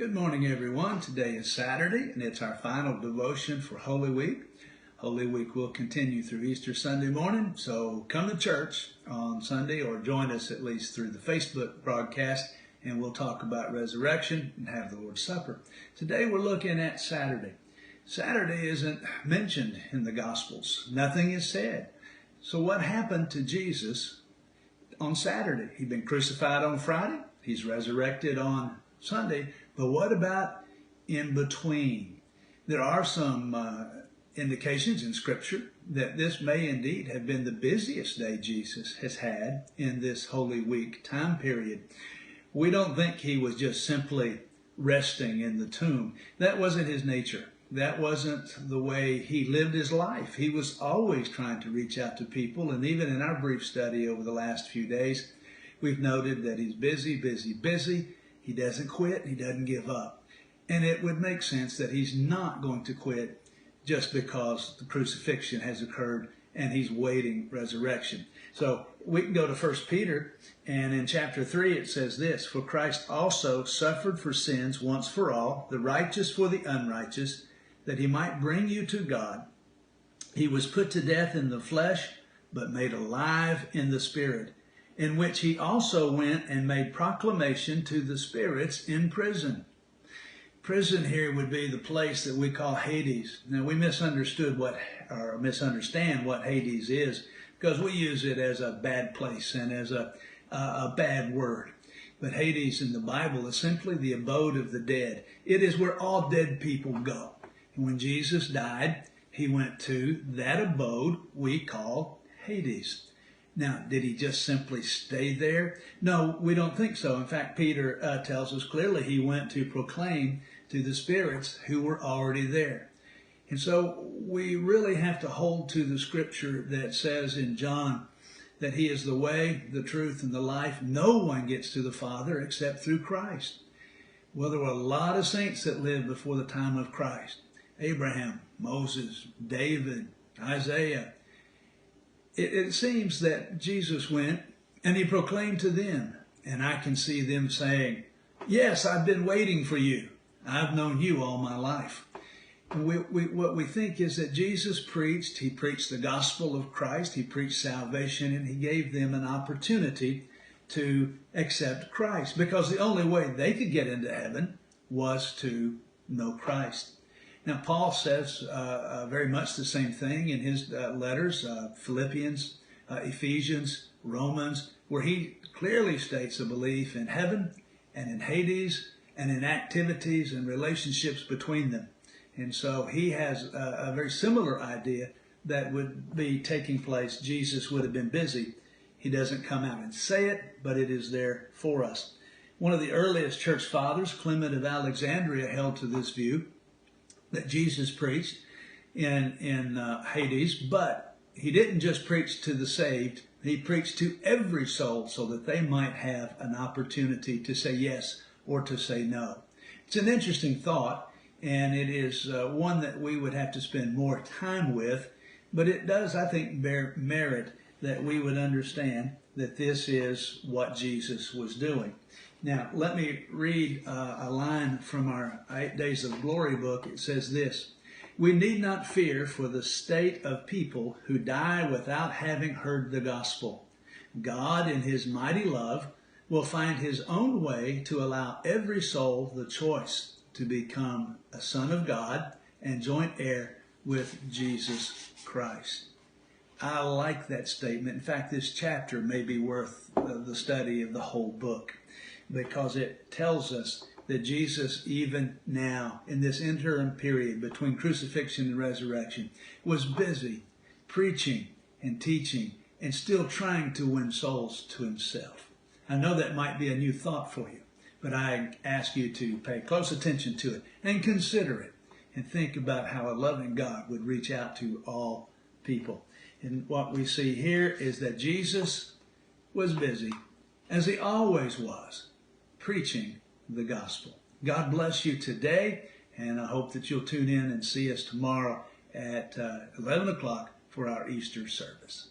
Good morning, everyone. Today is Saturday, and it's our final devotion for Holy Week. Holy Week will continue through Easter Sunday morning, so come to church on Sunday or join us at least through the Facebook broadcast, and we'll talk about resurrection and have the Lord's Supper. Today we're looking at Saturday. Saturday isn't mentioned in the Gospels. Nothing is said. So what happened to Jesus on Saturday? He'd been crucified on Friday. He's resurrected on Sunday. But what about in between? There are some indications in Scripture that this may indeed have been the busiest day Jesus has had in this Holy Week time period. We don't think he was just simply resting in the tomb. That wasn't his nature. That wasn't the way he lived his life. He was always trying to reach out to people, and even in our brief study over the last few days, we've noted that he's busy, busy, busy. He doesn't quit. He doesn't give up. And it would make sense that he's not going to quit just because the crucifixion has occurred and he's waiting resurrection. So we can go to 1 Peter, and in chapter 3 it says this: "For Christ also suffered for sins once for all, the righteous for the unrighteous, that he might bring you to God. He was put to death in the flesh, but made alive in the Spirit, in which he also went and made proclamation to the spirits in prison." Prison here would be the place that we call Hades. Now, we misunderstand what Hades is because we use it as a bad place and as a bad word. But Hades in the Bible is simply the abode of the dead. It is where all dead people go. And when Jesus died, he went to that abode we call Hades. Now, did he just simply stay there? No, we don't think so. In fact, Peter tells us clearly he went to proclaim to the spirits who were already there. And so we really have to hold to the scripture that says in John that he is the way, the truth, and the life. No one gets to the Father except through Christ. Well, there were a lot of saints that lived before the time of Christ. Abraham, Moses, David, Isaiah. It seems that Jesus went and he proclaimed to them, and I can see them saying, "Yes, I've been waiting for you. I've known you all my life." And what we think is that Jesus preached. He preached the gospel of Christ. He preached salvation, and he gave them an opportunity to accept Christ, because the only way they could get into heaven was to know Christ. Now, Paul says very much the same thing in his letters, Philippians, Ephesians, Romans, where he clearly states a belief in heaven and in Hades and in activities and relationships between them. And so he has a very similar idea that would be taking place. Jesus would have been busy. He doesn't come out and say it, but it is there for us. One of the earliest church fathers, Clement of Alexandria, held to this view, that Jesus preached in Hades, but he didn't just preach to the saved. He preached to every soul so that they might have an opportunity to say yes or to say no. It's an interesting thought, and it is one that we would have to spend more time with, but it does, I think, bear merit that we would understand that this is what Jesus was doing. Now, let me read a line from our 8 Days of Glory book. It says this: "We need not fear for the state of people who die without having heard the gospel. God, in his mighty love, will find his own way to allow every soul the choice to become a son of God and joint heir with Jesus Christ." I like that statement. In fact, this chapter may be worth the study of the whole book, because it tells us that Jesus, even now, in this interim period between crucifixion and resurrection, was busy preaching and teaching and still trying to win souls to himself. I know that might be a new thought for you, but I ask you to pay close attention to it and consider it and think about how a loving God would reach out to all people. And what we see here is that Jesus was busy, as he always was, preaching the gospel. God bless you today, and I hope that you'll tune in and see us tomorrow at 11 o'clock for our Easter service.